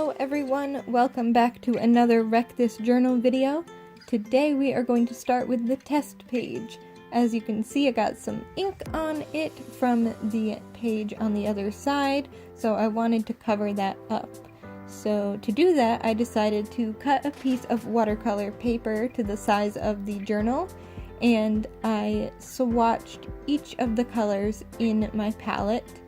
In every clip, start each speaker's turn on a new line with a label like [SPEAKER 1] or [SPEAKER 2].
[SPEAKER 1] Hello everyone, welcome back to another Wreck This Journal video. Today we are going to start with the test page. As you can see, I got some ink on it from the page on the other side, so I wanted to cover that up. So to do that, I decided to cut a piece of watercolor paper to the size of the journal, and I swatched each of the colors in my palette.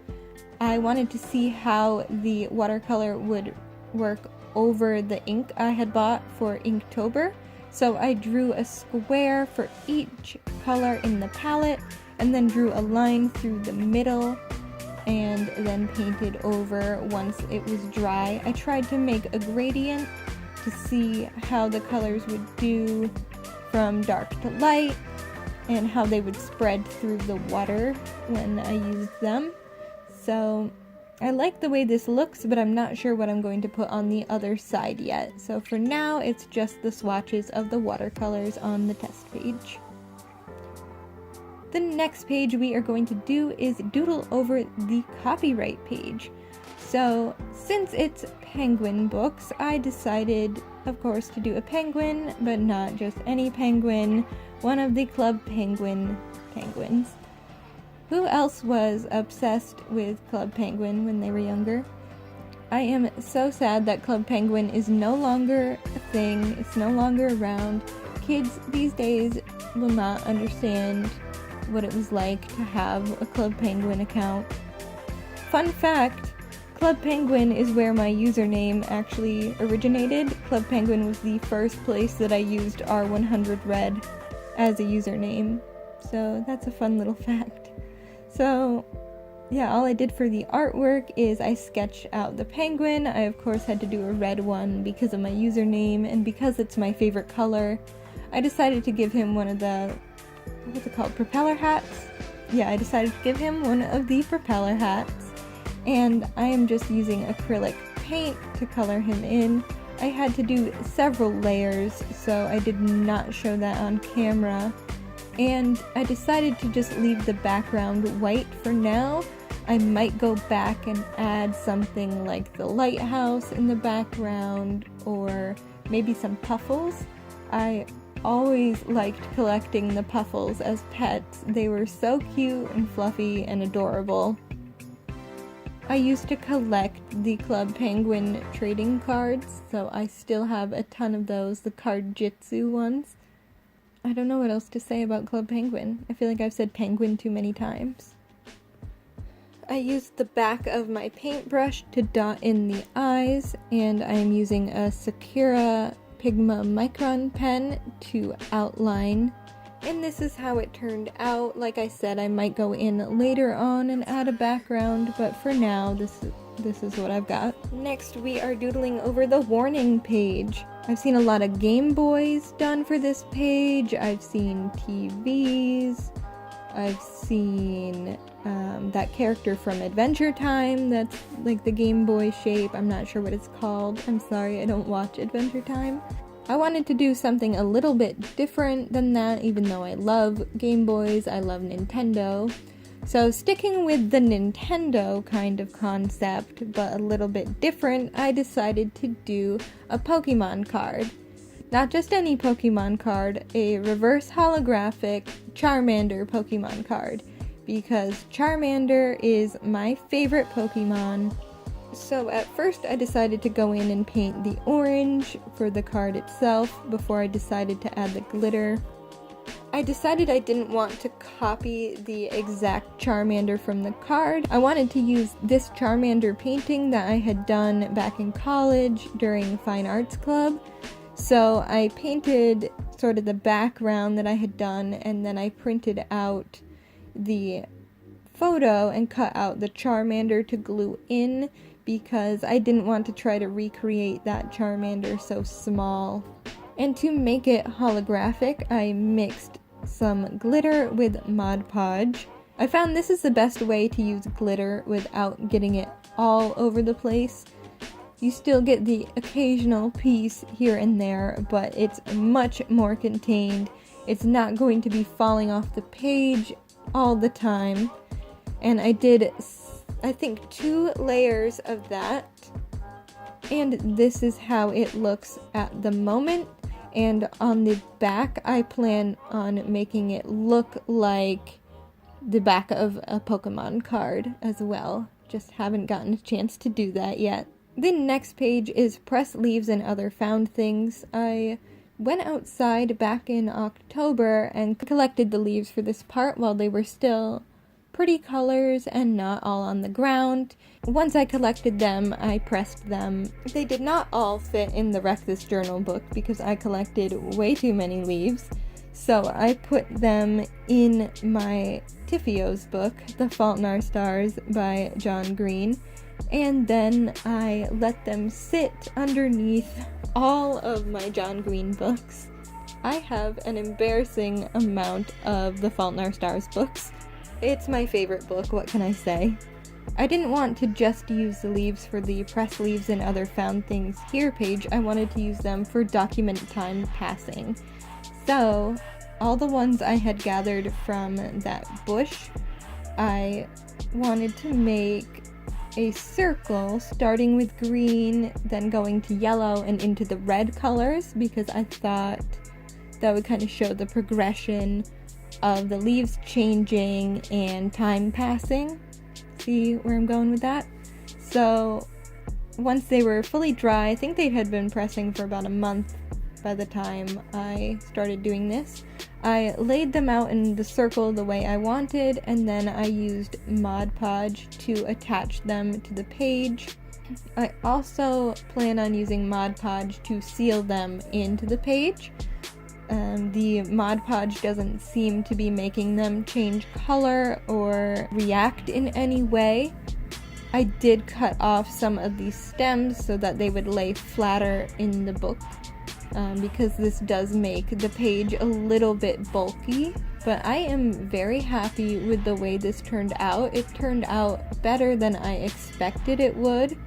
[SPEAKER 1] I wanted to see how the watercolor would work over the ink I had bought for Inktober. So I drew a square for each color in the palette and then drew a line through the middle and then painted over once it was dry. I tried to make a gradient to see how the colors would do from dark to light and how they would spread through the water when I used them. So I like the way this looks, but I'm not sure what I'm going to put on the other side yet. So for now, it's just the swatches of the watercolors on the test page. The next page we are going to do is doodle over the copyright page. So since it's penguin books, I decided, of course, to do a penguin, but not just any penguin, one of the Club Penguin penguins. Who else was obsessed with Club Penguin when they were younger? I am so sad that Club Penguin is no longer a thing, it's no longer around. Kids these days will not understand what it was like to have a Club Penguin account. Fun fact, Club Penguin is where my username actually originated. Club Penguin was the first place that I used R100Red as a username. So that's a fun little fact. So, yeah, all I did for the artwork is I sketched out the penguin. I, of course, had to do a red one because of my username, and because it's my favorite color, I decided to give him one of the, what's it called, propeller hats? Yeah, I decided to give him one of the propeller hats, and I am just using acrylic paint to color him in. I had to do several layers, so I did not show that on camera. And I decided to just leave the background white for now. I might go back and add something like the lighthouse in the background, or maybe some puffles. I always liked collecting the puffles as pets. They were so cute and fluffy and adorable. I used to collect the Club Penguin trading cards, so I still have a ton of those, the Card-Jitsu ones. I don't know what else to say about Club Penguin. I feel like I've said penguin too many times. I used the back of my paintbrush to dot in the eyes, and I am using a Sakura Pigma Micron pen to outline. And this is how it turned out. Like I said, I might go in later on and add a background, but for now, this is what I've got. Next, we are doodling over the warning page. I've seen a lot of Game Boys done for this page. I've seen TVs. I've seen that character from Adventure Time that's like the Game Boy shape. I'm not sure what it's called. I'm sorry, I don't watch Adventure Time. I wanted to do something a little bit different than that, even though I love Game Boys, I love Nintendo. So sticking with the Nintendo kind of concept, but a little bit different, I decided to do a Pokemon card. Not just any Pokemon card, a reverse holographic Charmander Pokemon card, because Charmander is my favorite Pokemon. So at first I decided to go in and paint the orange for the card itself before I decided to add the glitter. I decided I didn't want to copy the exact Charmander from the card. I wanted to use this Charmander painting that I had done back in college during Fine Arts Club. So I painted sort of the background that I had done, and then I printed out the photo and cut out the Charmander to glue in, because I didn't want to try to recreate that Charmander so small. And to make it holographic, I mixed some glitter with Mod Podge. I found this is the best way to use glitter without getting it all over the place. You still get the occasional piece here and there, but it's much more contained. It's not going to be falling off the page all the time. And I did, I think, 2 layers of that. And this is how it looks at the moment. And on the back, I plan on making it look like the back of a Pokemon card as well. Just haven't gotten a chance to do that yet. The next page is Press Leaves and Other Found Things. I went outside back in October and collected the leaves for this part while they were still pretty colors and not all on the ground. Once I collected them, I pressed them. They did not all fit in the Wreck This Journal book because I collected way too many leaves. So I put them in my Tiffio's book, The Fault in Our Stars by John Green, and then I let them sit underneath all of my John Green books. I have an embarrassing amount of The Fault in Our Stars books. It's my favorite book, what can I say? I didn't want to just use the leaves for the Press Leaves and Other Found Things Here page. I wanted to use them for document time passing. So, all the ones I had gathered from that bush, I wanted to make a circle starting with green, then going to yellow and into the red colors, because I thought that would kind of show the progression of the leaves changing and time passing. See where I'm going with that? So once they were fully dry, I think they had been pressing for about a month by the time I started doing this, I laid them out in the circle the way I wanted, and then I used Mod Podge to attach them to the page. I also plan on using Mod Podge to seal them into the page. The Mod Podge doesn't seem to be making them change color or react in any way. I did cut off some of these stems so that they would lay flatter in the book, because this does make the page a little bit bulky, but I am very happy with the way this turned out. It turned out better than I expected it would,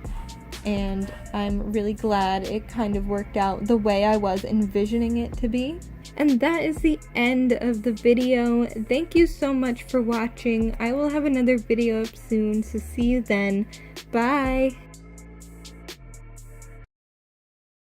[SPEAKER 1] and I'm really glad it kind of worked out the way I was envisioning it to be. And that is the end of the video. Thank you so much for watching. I will have another video up soon, so see you then. Bye!